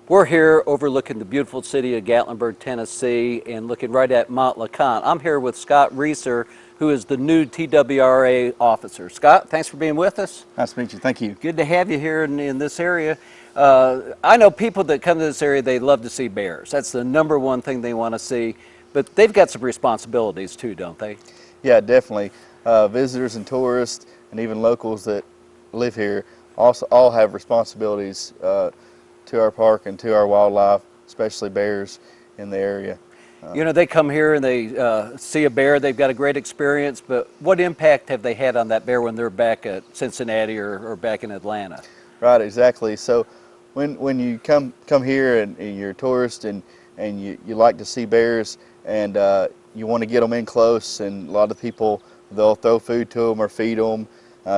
We're here overlooking the beautiful city of Gatlinburg, Tennessee, and looking right at Mount LeConte. I'm here with Scott Reeser, who is the new TWRA officer. Scott, thanks for being with us. Nice to meet you. Thank you. Good to have you here in this area. I know people that come to this area, they love to see bears. That's the number one thing they want to see, but they've got some responsibilities too, don't they? Yeah, definitely. Visitors and tourists and even locals that live here also all have responsibilities to our park and to our wildlife, especially bears in the area. You know, they come here and they see a bear, they've got a great experience, but what impact have they had on that bear when they're back at Cincinnati or back in Atlanta? Right, exactly. So when you come here and you're a tourist and you like to see bears and you want to get them in close, and a lot of people, they'll throw food to them or feed them,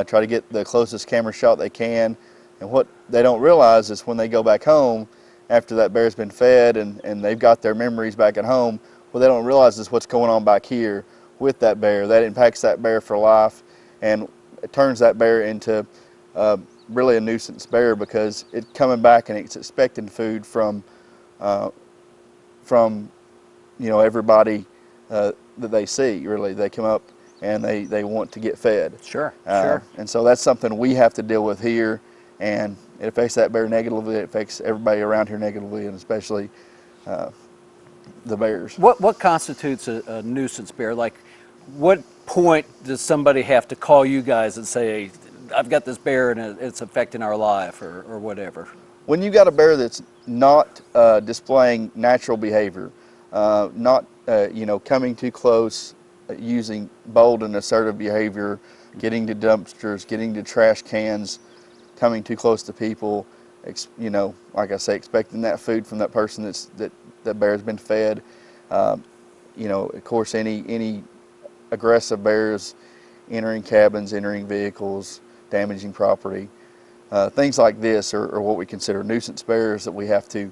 try to get the closest camera shot they can. And what they don't realize is when they go back home after that bear's been fed and they've got their memories back at home, what they don't realize is what's going on back here with that bear. That impacts that bear for life, and it turns that bear into really a nuisance bear, because it's coming back and it's expecting food from everybody that they see. Really, they come up and they want to get fed. Sure. And so that's something we have to deal with here, and it affects that bear negatively. It affects everybody around here negatively, and especially the bears. What constitutes a nuisance bear? Like, what point does somebody have to call you guys and say, I've got this bear and it's affecting our life, or whatever? When you got a bear that's not displaying natural behavior, not coming too close, using bold and assertive behavior, getting to dumpsters, getting to trash cans, coming too close to people, like I say, expecting that food from that person that bear's been fed. Of course, any aggressive bears entering cabins, entering vehicles, damaging property, things like this are what we consider nuisance bears that we have to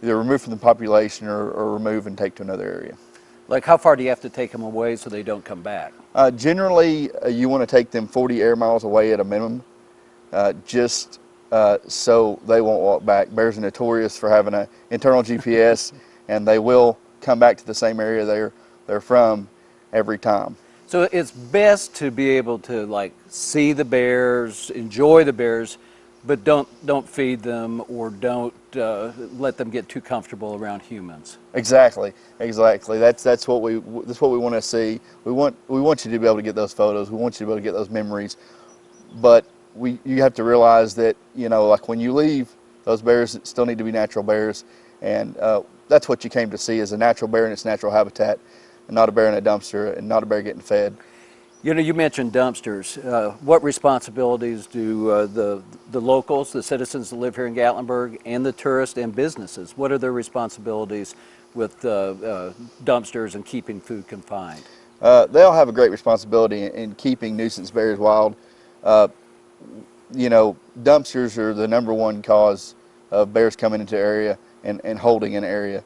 either remove from the population or remove and take to another area. Like, how far do you have to take them away so they don't come back? Generally, you want to take them 40 air miles away at a minimum, just so they won't walk back. Bears are notorious for having an internal GPS, and they will come back to the same area they're from every time. So it's best to be able to, like, see the bears, enjoy the bears, but don't feed them, or don't let them get too comfortable around humans. Exactly. That's what we want to see. We want you to be able to get those photos. We want you to be able to get those memories. But you have to realize that, like, when you leave, those bears still need to be natural bears, and that's what you came to see, is a natural bear in its natural habitat, and not a bear in a dumpster, and not a bear getting fed. You mentioned dumpsters. What responsibilities do the locals, the citizens that live here in Gatlinburg, and the tourists and businesses, what are their responsibilities with dumpsters and keeping food confined? They all have a great responsibility in keeping nuisance bears wild. Dumpsters are the number one cause of bears coming into the area and holding an area.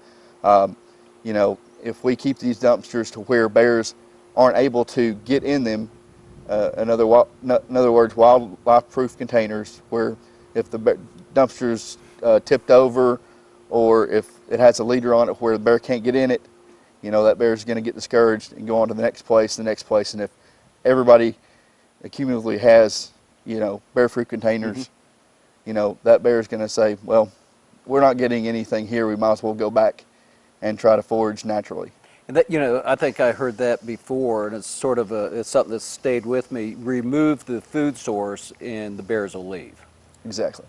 If we keep these dumpsters to where bears aren't able to get in them, in other words, wildlife-proof containers, where if the dumpster's tipped over, or if it has a leader on it where the bear can't get in it, that bear's going to get discouraged and go on to the next place, and if everybody cumulatively has, bear-proof containers, that bear's going to say, well, we're not getting anything here, we might as well go back and try to forage naturally. And that, I think I heard that before, and it's sort of it's something that's stayed with me. Remove the food source, and the bears will leave. Exactly.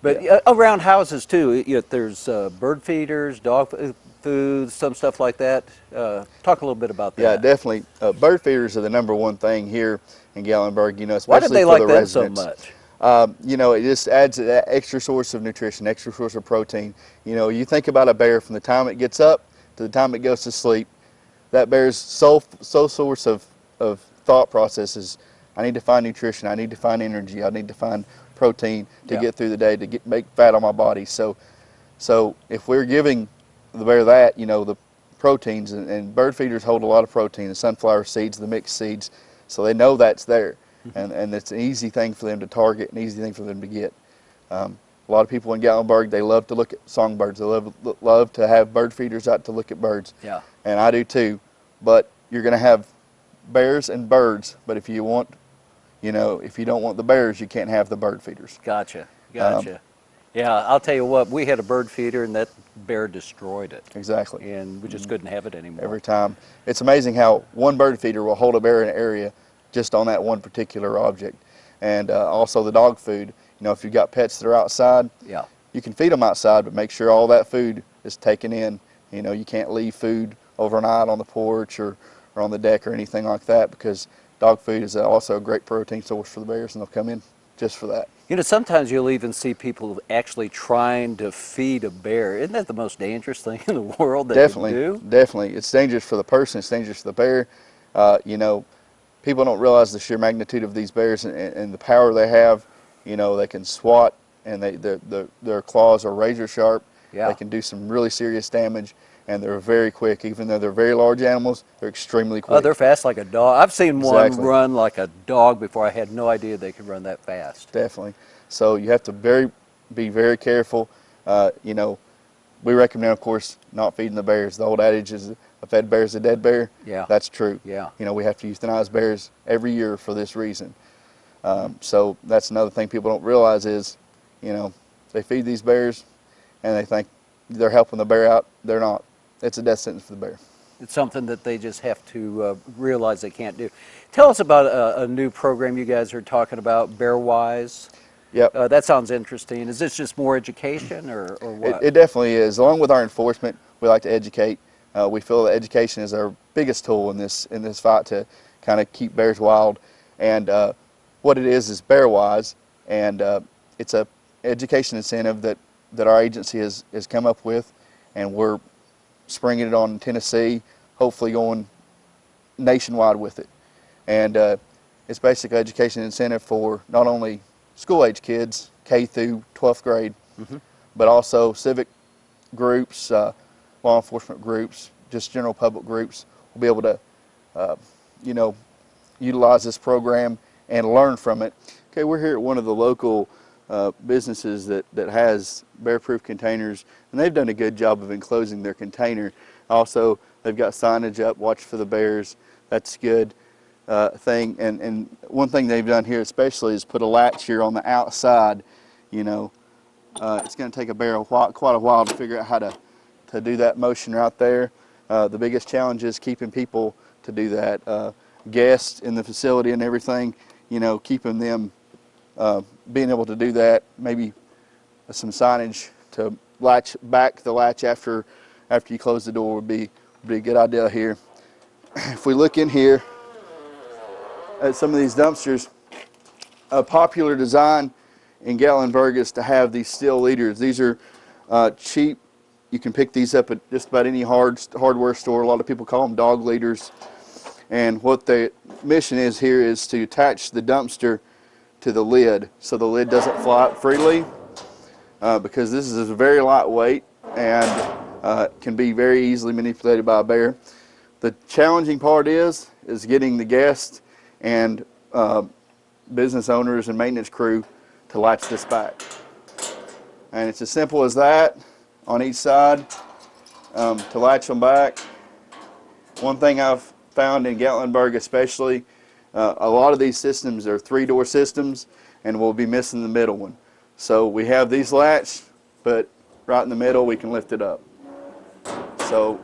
But yeah. Around houses too, there's bird feeders, dog food, some stuff like that. Talk a little bit about that. Yeah, definitely. Bird feeders are the number one thing here in Gatlinburg. Especially Why did they for like the that residents. so much? It just adds that extra source of nutrition, extra source of protein. You think about a bear from the time it gets up to the time it goes to sleep. That bear's sole source of thought process is, I need to find nutrition, I need to find energy, I need to find protein to get through the day, to make fat on my body. So if we're giving the bear that, the proteins, and bird feeders hold a lot of protein, the sunflower seeds, the mixed seeds, so they know that's there. And it's an easy thing for them to target, an easy thing for them to get. A lot of people in Gatlinburg, they love to look at songbirds. They love to have bird feeders out to look at birds. Yeah. And I do too. But you're going to have bears and birds. But if you want, if you don't want the bears, you can't have the bird feeders. Gotcha. Gotcha. Yeah, I'll tell you what, we had a bird feeder and that bear destroyed it. Exactly. And we just couldn't have it anymore. Every time. It's amazing how one bird feeder will hold a bear in an area just on that one particular object. And also the dog food. If you've got pets that are outside, Yeah. you can feed them outside, but make sure all that food is taken in. You can't leave food overnight on the porch or on the deck or anything like that, because dog food is also a great protein source for the bears, and they'll come in just for that. Sometimes you'll even see people actually trying to feed a bear. Isn't that the most dangerous thing in the world that Definitely, you do? definitely. It's dangerous for the person. It's dangerous for the bear. People don't realize the sheer magnitude of these bears and the power they have. They can swat, and their claws are razor sharp. Yeah. They can do some really serious damage, and they're very quick. Even though they're very large animals, they're extremely quick. Oh, they're fast like a dog. I've seen one Exactly. run like a dog before. I had no idea they could run that fast. Definitely. So you have to be very careful. We recommend, of course, not feeding the bears. The old adage is a fed bear is a dead bear. Yeah. That's true. Yeah. We have to euthanize bears every year for this reason. So that's another thing people don't realize is, they feed these bears and they think they're helping the bear out. They're not. It's a death sentence for the bear. It's something that they just have to realize they can't do. Tell us about a new program you guys are talking about, BearWise. Yep. That sounds interesting. Is this just more education or what? It definitely is. Along with our enforcement, we like to educate. We feel that education is our biggest tool in this fight to kind of keep bears wild. And what it is BearWise, and it's a education incentive that our agency has come up with, and we're springing it on Tennessee, hopefully going nationwide with it. And it's basically education incentive for not only school-age kids, K through 12th grade, but also civic groups, law enforcement groups, just general public groups will be able to, utilize this program and learn from it. Okay, we're here at one of the local businesses that has bear-proof containers, and they've done a good job of enclosing their container. Also, they've got signage up, watch for the bears. That's good. Thing, and one thing they've done here especially is put a latch here on the outside. It's going to take a bear quite a while to figure out how to do that motion right there. The biggest challenge is keeping people to do that. Guests in the facility and everything, keeping them being able to do that. Maybe some signage to latch back the latch after you close the door would be a good idea here. If we look in here at some of these dumpsters, a popular design in Gatlinburg is to have these steel leaders. These are cheap. You can pick these up at just about any hardware store. A lot of people call them dog leaders. And what the mission is here is to attach the dumpster to the lid so the lid doesn't fly up freely, because this is very lightweight and can be very easily manipulated by a bear. The challenging part is getting the guests and business owners and maintenance crew to latch this back. And it's as simple as that on each side to latch them back. One thing I've found in Gatlinburg especially, a lot of these systems are 3-door systems, and we'll be missing the middle one. So we have these latched, but right in the middle we can lift it up. So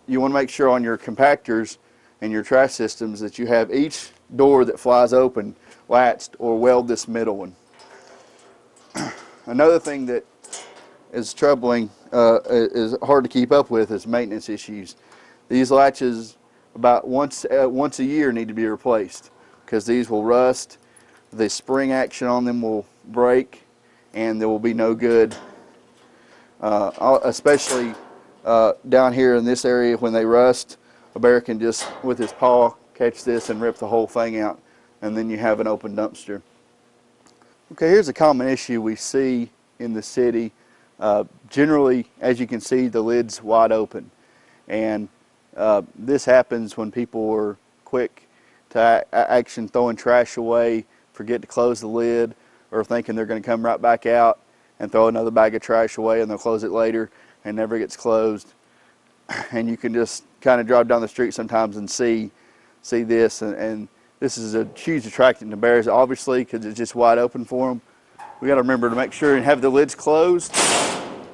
you want to make sure on your compactors and your trash systems that you have each door that flies open latched, or weld this middle one. Another thing that is troubling, is hard to keep up with, is maintenance issues. These latches about once a year need to be replaced, because these will rust, the spring action on them will break, and there will be no good, especially down here in this area. When they rust, a bear can just with his paw catch this and rip the whole thing out, and then you have an open dumpster. Okay, here's a common issue we see in the city. Generally, as you can see, the lid's wide open, and this happens when people are quick to action throwing trash away, forget to close the lid, or thinking they're going to come right back out, and throw another bag of trash away, and they'll close it later and never gets closed. And you can just kind of drive down the street sometimes and see this, and this is a huge attractant to bears, obviously, because it's just wide open for them. We got to remember to make sure and have the lids closed.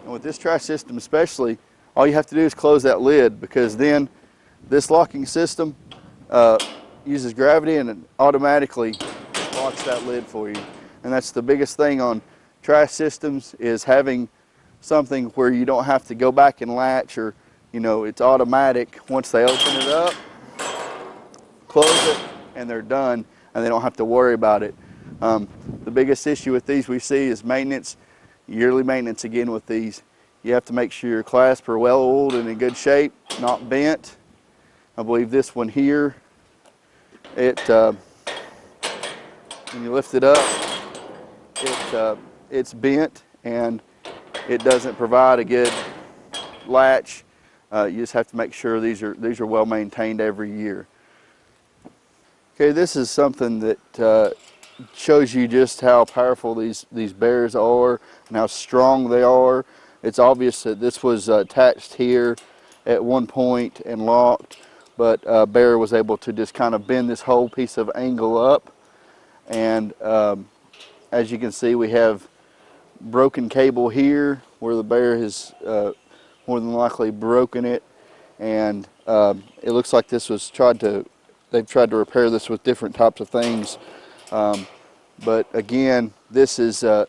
And with this trash system especially, all you have to do is close that lid, because then this locking system uses gravity and it automatically locks that lid for you. And that's the biggest thing on trash systems, is having something where you don't have to go back and latch, or it's automatic. Once they open it up, close it, and they're done, and they don't have to worry about it. The biggest issue with these we see is maintenance, yearly maintenance again with these. You have to make sure your clasps are well oiled and in good shape, not bent. I believe this one here, when you lift it up, it's bent and it doesn't provide a good latch. You just have to make sure these are well maintained every year. Okay, this is something that shows you just how powerful these bears are and how strong they are. It's obvious that this was attached here at one point and locked, but bear was able to just kind of bend this whole piece of angle up. And as you can see, we have broken cable here where the bear has more than likely broken it, and it looks like this was they've tried to repair this with different types of things. But again, this is a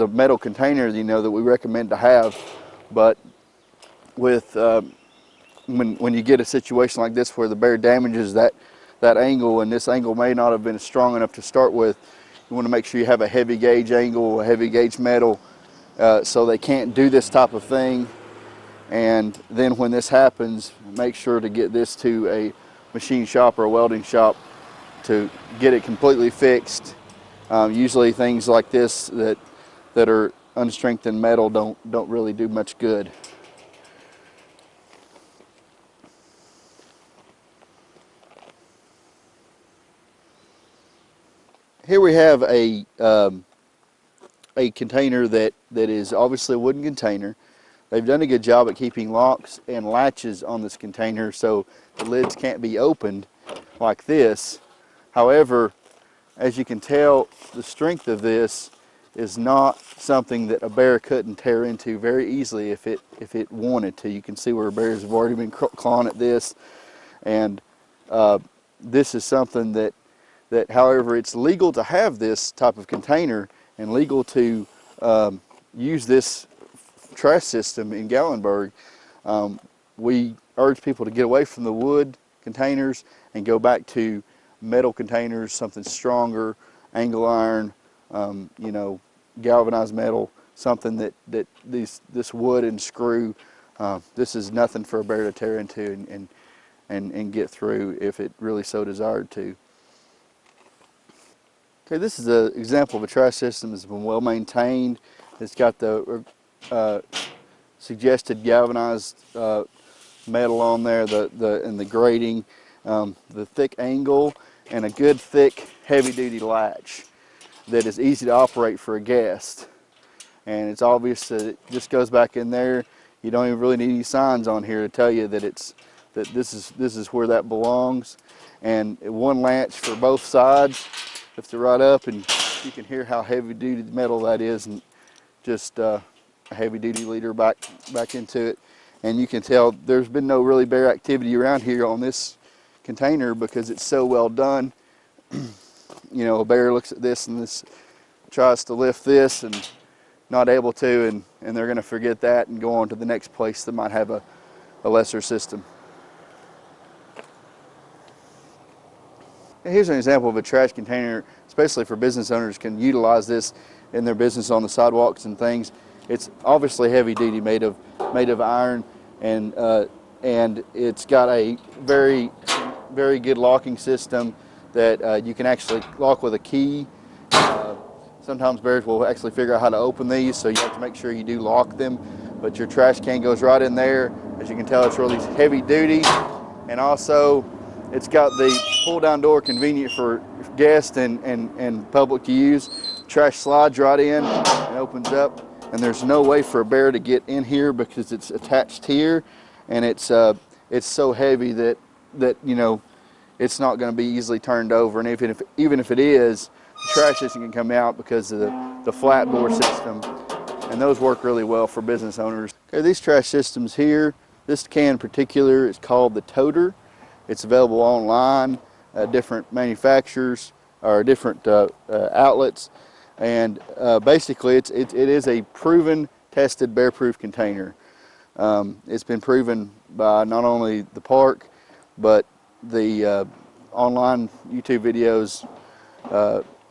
metal container, that we recommend to have. But with when you get a situation like this where the bear damages that angle, and this angle may not have been strong enough to start with, you want to make sure you have a heavy gauge angle, a heavy gauge metal, so they can't do this type of thing. And then when this happens, make sure to get this to a machine shop or a welding shop to get it completely fixed. Usually things like this that are unstrengthened metal don't really do much good. Here we have a container that is obviously a wooden container. They've done a good job at keeping locks and latches on this container so the lids can't be opened like this. However, as you can tell, the strength of this is not something that a bear couldn't tear into very easily if it wanted to. You can see where bears have already been clawing at this, and this is something that however, it's legal to have this type of container and legal to use this trash system in Gatlinburg. We urge people to get away from the wood containers and go back to metal containers, something stronger, angle iron, galvanized metal, something that this wood and screw, this is nothing for a bear to tear into and get through if it really so desired to. Okay, this is an example of a trash system that's been well maintained. It's got the suggested galvanized metal on there, and the grating, the thick angle, and a good thick heavy-duty latch that is easy to operate for a guest. And it's obvious that it just goes back in there. You don't even really need any signs on here to tell you that this is where that belongs. And one latch for both sides. Lift it right up, and you can hear how heavy-duty metal that is, and just a heavy-duty leader back into it. And you can tell there's been no really bear activity around here on this container because it's so well done. A bear looks at this and tries to lift this and not able to, and they're going to forget that and go on to the next place that might have a lesser system. Here's an example of a trash container, especially for business owners, can utilize this in their business on the sidewalks and things. It's obviously heavy duty, made of iron, and it's got a very good locking system that you can actually lock with a key. Sometimes bears will actually figure out how to open these, so you have to make sure you do lock them. But your trash can goes right in there. As you can tell, it's really heavy duty, and also it's got the pull-down door, convenient for guests and public to use. Trash slides right in and opens up, and and there's no way for a bear to get in here because it's attached here, and it's so heavy that you know, it's not going to be easily turned over. And even if it is, the trash system can come out because of the flat bore system, and those work really well for business owners. Okay, these trash systems here, this can in particular is called the toter. It's available online, different manufacturers or different outlets, and basically it is a proven, tested bear-proof container. It's been proven by not only the park, but the online YouTube videos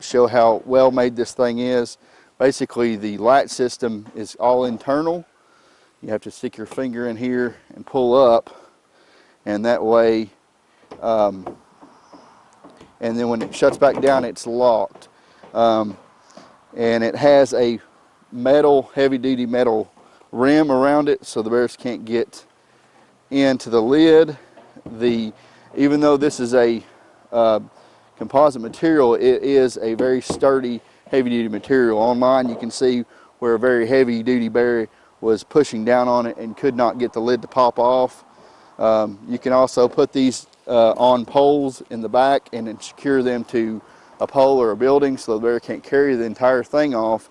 show how well made this thing is. Basically, the latch system is all internal. You have to stick your finger in here and pull up, and that way, and then when it shuts back down, it's locked. And it has a metal, heavy-duty metal rim around it, so the bears can't get into the lid. Even though this is a composite material, it is a very sturdy, heavy-duty material. Online you can see where a very heavy-duty bear was pushing down on it and could not get the lid to pop off. You can also put these on poles in the back and then secure them to a pole or a building so the bear can't carry the entire thing off.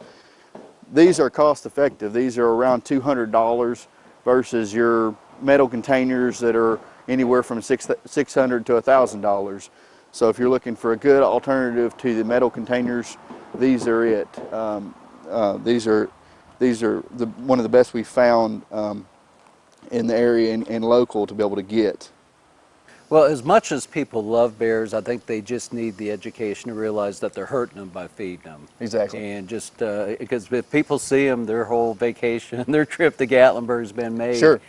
These are cost effective. These are around $200 versus your metal containers that are anywhere from $600 to $1,000. So if you're looking for a good alternative to the metal containers, these are it. These are one of the best we've found in the area and local to be able to get. Well, as much as people love bears, I think they just need the education to realize that they're hurting them by feeding them. Exactly. And just because if people see them, their whole vacation, their trip to Gatlinburg has been made. Sure.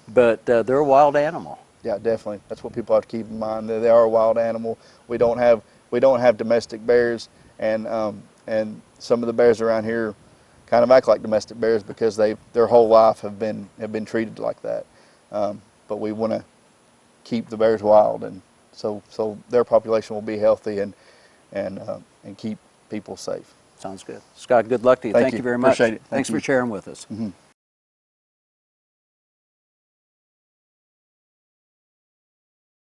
But they're a wild animal. Yeah, definitely. That's what people have to keep in mind. They are a wild animal. We don't have domestic bears, and some of the bears around here kind of act like domestic bears because their whole life have been treated like that. But we want to keep the bears wild, and so their population will be healthy and keep people safe. Sounds good. Scott, good luck to you. Thank you very much. Appreciate it. Thanks for sharing with us. Mm-hmm.